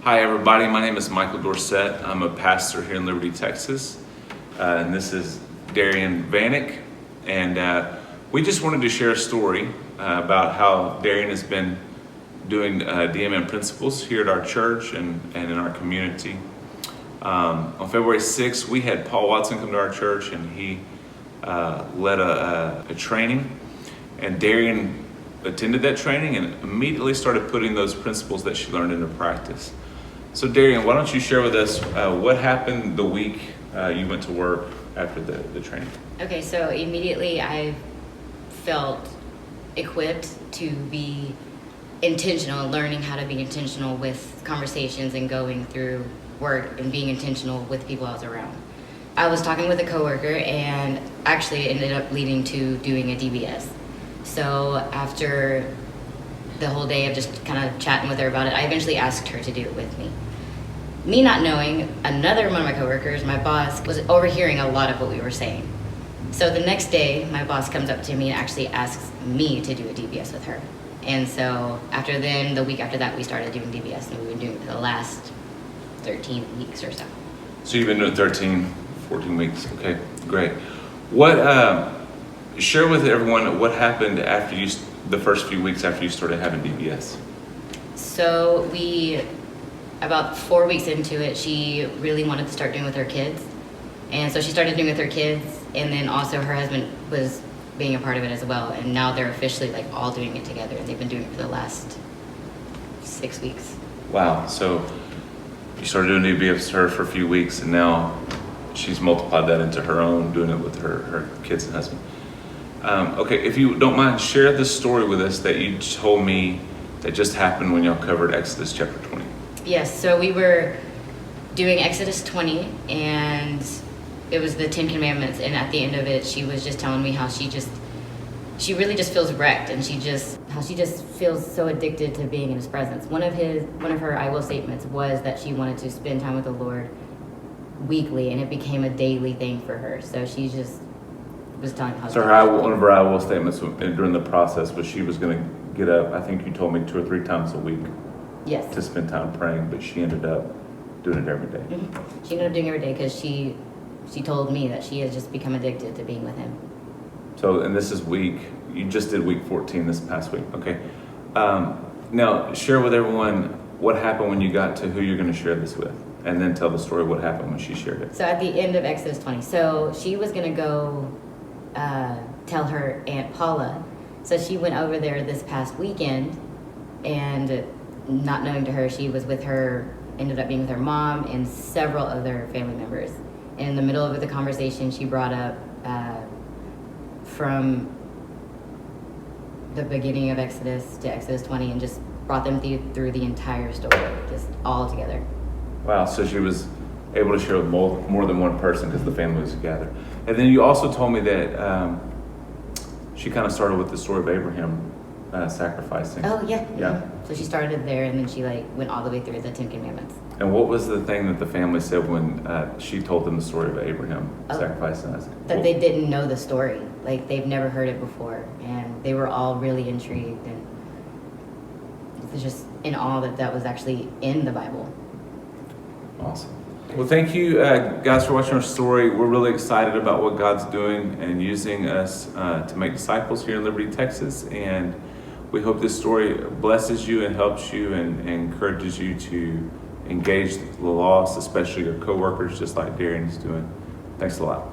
Hi everybody, my name is Michael Dorsett. I'm a pastor here in Liberty, Texas. And this is Darynne Vanek. And we just wanted to share a story about how Darynne has been doing DMM principles here at our church and in our community. On February 6th, we had Paul Watson come to our church, and he led a training. And Darynne attended that training and immediately started putting those principles that she learned into practice. So Darynne, why don't you share with us what happened the week you went to work after the training? Okay, so immediately I felt equipped to be intentional, learning how to be intentional with conversations and going through work and being intentional with people I was around. I was talking with a coworker and actually ended up leading to doing a DBS. So after the whole day of just kind of chatting with her about it, I eventually asked her to do it with me. Me not knowing, another one of my coworkers, my boss, was overhearing a lot of what we were saying. So the next day, my boss comes up to me and actually asks me to do a DBS with her. And so after then, the week after that, we started doing DBS, and we've been doing it for the last 13 weeks or so. So you've been doing 13, 14 weeks. Okay, great. Share with everyone what happened after the first few weeks after you started having DBS. So about 4 weeks into it, she really wanted to start doing with her kids. And so she started doing with her kids, and then also her husband was being a part of it as well. And now they're officially all doing it together, and they've been doing it for the last 6 weeks. Wow. So you started doing DBS with her for a few weeks, and now she's multiplied that into her own, doing it with her kids and husband. Okay, if you don't mind, share the story with us that you told me that just happened when y'all covered Exodus chapter 20. Yes, so we were doing Exodus 20, and it was the 10 Commandments, and at the end of it, she was just telling me how she really just feels wrecked, and how she just feels so addicted to being in his presence. One of her I will statements was that she wanted to spend time with the Lord weekly, and it became a daily thing for her. So she just was telling how. So one of her I will statements during the process was she was going to get up, I think you told me 2 or 3 times a week. Yes. To spend time praying, but she ended up doing it every day. Mm-hmm. She ended up doing it every day because she told me that she has just become addicted to being with him. So, and this is you just did week 14 this past week. Okay. Now, share with everyone what happened when you got to who you're going to share this with, and then tell the story of what happened when she shared it. So at the end of Exodus 20, so she was going to go tell her Aunt Paula. So she went over there this past weekend, and not knowing to her, she was ended up being with her mom and several other family members. And in the middle of the conversation, she brought up from the beginning of Exodus to Exodus 20, and just brought them through the entire story, just all together. Wow, so she was able to share with more than one person because the family was together. And then you also told me that she kind of started with the story of Abraham sacrificing. Oh, yeah. Yeah. Mm-hmm. So she started there, and then she went all the way through the 10 Commandments. And what was the thing that the family said when she told them the story of Abraham sacrificing Isaac? That they didn't know the story. They've never heard it before. And they were all really intrigued, and it was just in awe that was actually in the Bible. Awesome. Well, thank you guys for watching our story. We're really excited about what God's doing and using us to make disciples here in Liberty, Texas. And we hope this story blesses you and helps you and encourages you to engage the lost, especially your coworkers, just like Darynne's doing. Thanks a lot.